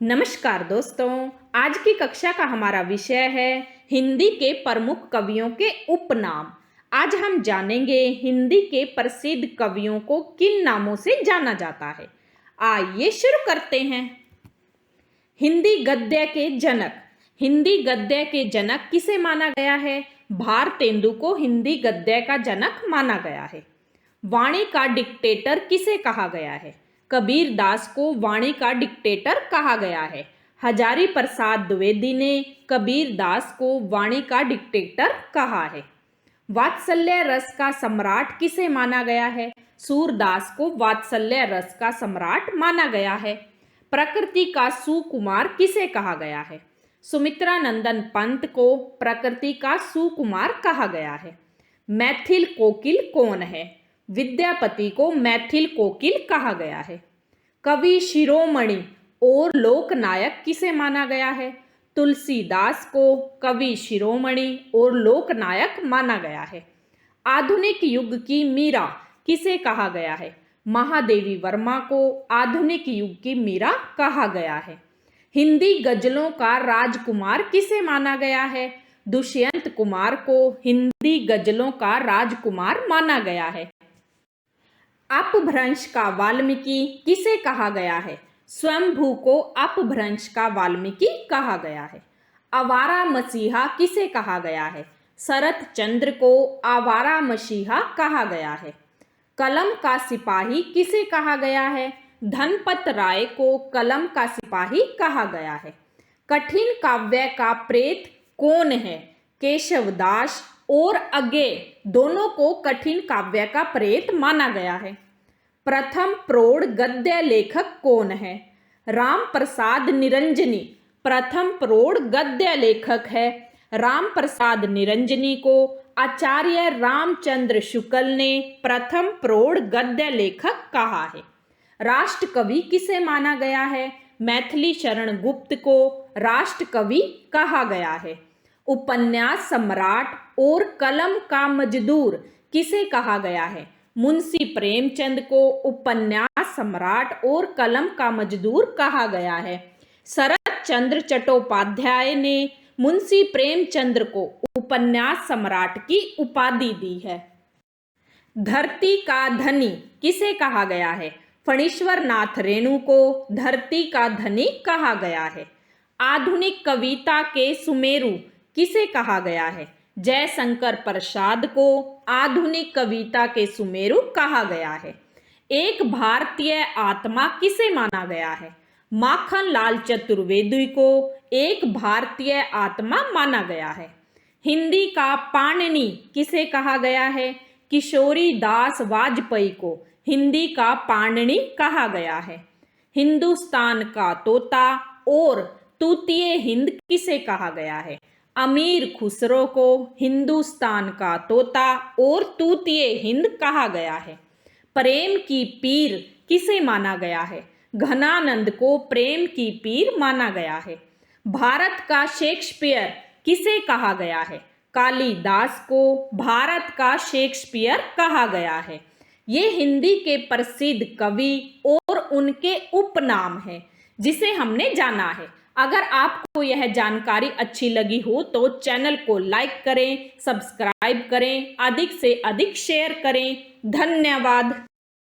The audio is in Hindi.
नमस्कार दोस्तों, आज की कक्षा का हमारा विषय है हिंदी के प्रमुख कवियों के उपनाम। आज हम जानेंगे हिंदी के प्रसिद्ध कवियों को किन नामों से जाना जाता है। आइए शुरू करते हैं। हिंदी गद्य के जनक। हिंदी गद्य के जनक किसे माना गया है? भारतेंदु को हिंदी गद्य का जनक माना गया है। वाणी का डिक्टेटर किसे कहा गया है? कबीर दास को वाणी का डिक्टेटर कहा गया है। हजारी प्रसाद द्विवेदी ने कबीर दास को वाणी का डिक्टेटर कहा है। वात्सल्य रस का सम्राट किसे माना गया है? सूरदास को वात्सल्य रस का सम्राट माना गया है। प्रकृति का सुकुमार किसे कहा गया है? सुमित्रा नंदन पंत को प्रकृति का सुकुमार कहा गया है। मैथिल कोकिल कौन है? विद्यापति को मैथिल कोकिल कहा गया है। कवि शिरोमणि और लोकनायक किसे माना गया है? तुलसीदास को कवि शिरोमणि और लोकनायक माना गया है। आधुनिक युग की मीरा किसे कहा गया है? महादेवी वर्मा को आधुनिक युग की मीरा कहा गया है। हिंदी गजलों का राजकुमार किसे माना गया है? दुष्यंत कुमार को हिंदी गजलों का राजकुमार माना गया है। अपभ्रंश का वाल्मीकि किसे कहा गया है? स्वयंभू को अपभ्रंश का वाल्मीकि कहा गया है। आवारा मसीहा किसे कहा गया है? शरत चंद्र को आवारा मसीहा कहा गया है। कलम का सिपाही किसे कहा गया है? धनपत राय को कलम का सिपाही कहा गया है। कठिन काव्य का प्रेत कौन है? केशवदास और अज्ञे दोनों को कठिन काव्य का प्रेत माना गया है। प्रथम प्रौढ़ गद्य लेखक कौन है? राम प्रसाद निरंजनी प्रथम प्रौढ़ गद्य लेखक है। राम प्रसाद निरंजनी को आचार्य रामचंद्र शुक्ल ने प्रथम प्रौढ़ गद्य लेखक कहा है। राष्ट्र कवि किसे माना गया है? मैथिली शरण गुप्त को राष्ट्र कवि कहा गया है। उपन्यास सम्राट और कलम का मजदूर किसे कहा गया है? मुंशी प्रेमचंद को उपन्यास सम्राट और कलम का मजदूर कहा गया है। शरत चंद्र चट्टोपाध्याय ने मुंशी प्रेमचंद को उपन्यास सम्राट की उपाधि दी है। धरती का धनी किसे कहा गया है? फणीश्वर नाथ रेणु को धरती का धनी कहा गया है। आधुनिक कविता के सुमेरु किसे कहा गया है? जयशंकर प्रसाद को आधुनिक कविता के सुमेरु कहा गया है। एक भारतीय आत्मा किसे माना गया है? माखन लाल चतुर्वेदी को एक भारतीय आत्मा माना गया है। हिंदी का पाणिनि किसे कहा गया है? किशोरी दास वाजपेयी को हिंदी का पाणिनि कहा गया है। हिंदुस्तान का तोता और तूतीय हिंद किसे कहा गया है? अमीर खुसरो को हिंदुस्तान का तोता और तूतीय हिंद कहा गया है। प्रेम की पीर किसे माना गया है? घनानंद को प्रेम की पीर माना गया है। भारत का शेक्सपियर किसे कहा गया है? कालिदास को भारत का शेक्सपियर कहा गया है। ये हिंदी के प्रसिद्ध कवि और उनके उपनाम हैं जिसे हमने जाना है। अगर आपको यह जानकारी अच्छी लगी हो तो चैनल को लाइक करें, सब्सक्राइब करें, अधिक से अधिक शेयर करें। धन्यवाद।